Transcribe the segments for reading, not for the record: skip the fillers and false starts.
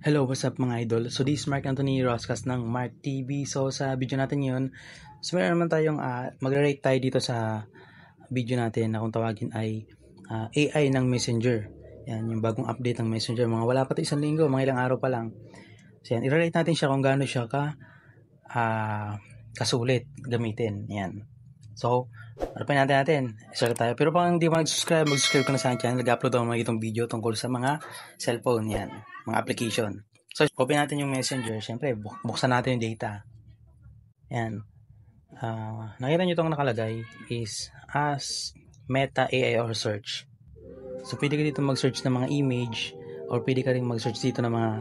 Hello, what's up mga idol? So this is Mark Anthony Roscas ng Mark TV. So sa video natin yun, so meron naman tayong mag-rate tayo dito sa video natin na kung tawagin ay AI ng Messenger. Yan, yung bagong update ng Messenger. Mga wala pa ito isang linggo, mga ilang araw pa lang. So yan, i-rate natin siya kung gaano siya kasulit gamitin. Yan. So, harapin natin. Start tayo. Pero pag hindi mo nag-subscribe, mag-subscribe ka na sa channel. Nag-upload ako mga itong video tungkol sa mga cellphone. Yan. Mga application. So, open natin yung Messenger. Siyempre, buksan natin yung data. Yan. Nakita nyo itong nakalagay is as Meta AI or search. So, pwede ka dito mag-search ng mga image or pwede ka rin mag-search dito ng mga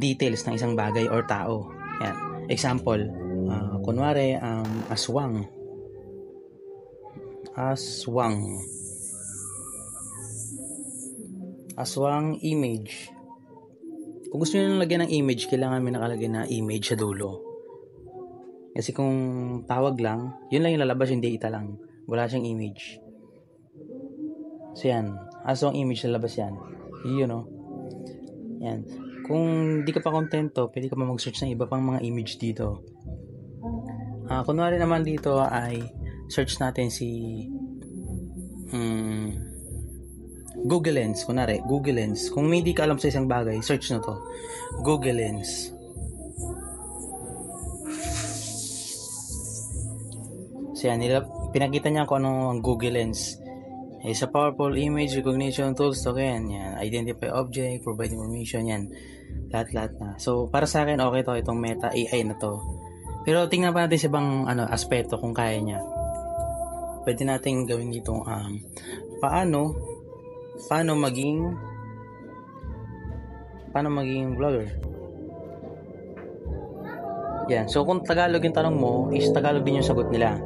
details ng isang bagay or tao. Yan. Example, kunwari, aswang. Aswang image. Kung gusto nyo lagyan ng image, kailangan may nakalagay na image sa dulo. Kasi kung tawag lang, yun lang yung lalabas, yung data lang. Wala siyang image. So yan, aswang image lalabas yan. Yun o. Yan. Kung di ka pa kontento, pwede ka pa mag-search ng iba pang mga image dito. Kunwari naman dito ay search natin si Google Lens. Kunwari, Google Lens. Kung hindi ka alam sa isang bagay, search na to. Google Lens. So yan, pinakita niya kung ano ang Google Lens. It's a powerful image recognition tools to yan. Identify object, provide information, yan. Lahat na. So, para sa akin, okay to, itong Meta AI na to. Pero tingnan pa natin sa ibang aspeto kung kaya niya. Pwede natin gawin dito paano maging vlogger. Yan. So kung Tagalog yung tanong mo, is Tagalog din yung sagot nila.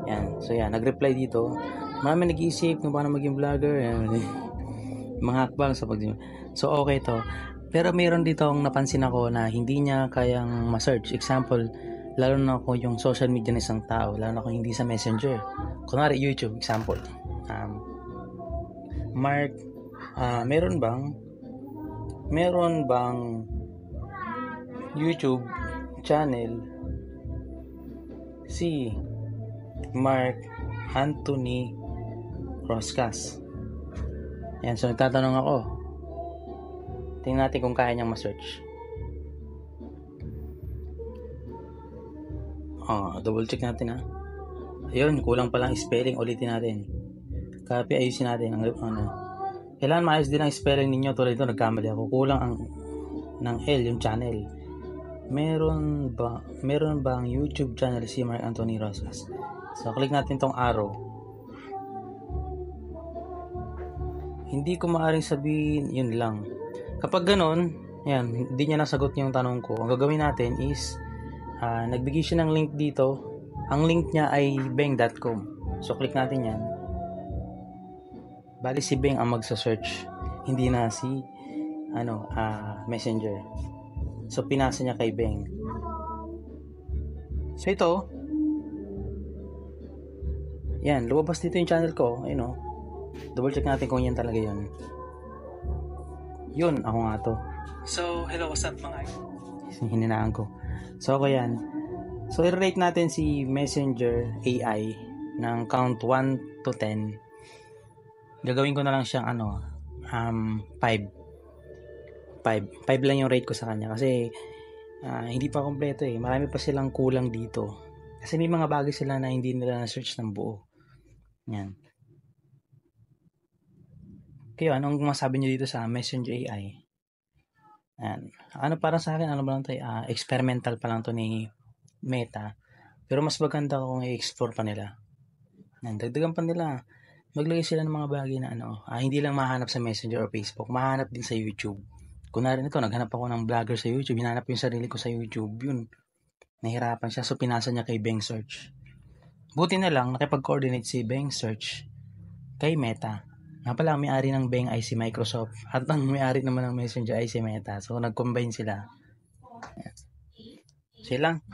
Yan. So yan, nag-reply dito. Marami nag-iisip kung paano maging vlogger. Yan. Mga hakbang sa So okay to. Pero mayroon dito ang napansin ako na hindi niya kayang ma-search. Example, lalo na kung yung social media ng isang tao, lalo na kung hindi sa Messenger. Kunwari YouTube, example. Mark, meron bang YouTube channel si Mark Anthony Roscas? Yan, so nagtatanong ako. Tingnan natin kung kaya niyang ma-search. Double check natin Ayun, kulang pa lang spelling. Ulitin natin. Copy, ayusin natin. Kailangan maayos din ang spelling ninyo. Tulad ito, nagkamali ako. Kulang ng L, yung channel. Meron bang YouTube channel si Mark Anthony Roscas? So, click natin tong arrow. Hindi ko maaaring sabihin, yun lang. Kapag ganon, yan, hindi niya nasagot yung tanong ko. Ang gagawin natin is, nagbigay siya ng link dito. Ang link niya ay beng.com. So, click natin yan. Bali si Beng ang magsa-search. Hindi na si Messenger. So, pinasa niya kay Beng. So, ito. Yan, lumabas dito yung channel ko. Ayun double check natin kung yan talaga yun. Yun, ako nga to. So, hello, what's up mga idol? Hininaan ko. So, ako yan. So, i-rate natin si Messenger AI ng count 1 to 10. Gagawin ko na lang siyang 5. 5 lang yung rate ko sa kanya kasi hindi pa kompleto Marami pa silang kulang dito. Kasi may mga bagay sila na hindi nila na-search ng buo. Yan. Kayo, anong masabi niyo dito sa Messenger AI? Yan. Para sa akin, ba lang to? Experimental pa lang to ni Meta. Pero mas maganda kung i-explore pa nila. Dagdagan pa nila. Maglagay sila ng mga bagay na hindi lang mahanap sa Messenger or Facebook, mahanap din sa YouTube. Kunwari nito, naghanap ako ng vlogger sa YouTube, hinanap yung sarili ko sa YouTube, yun. Nahirapan siya, so pinasa niya kay Beng Search. Buti na lang, nakipag-coordinate si Beng Search kay Meta. Nga pala, may-ari ng Beng ay si Microsoft at ang may-ari naman ng Messenger ay si Meta. So, nag-combine sila. Silang.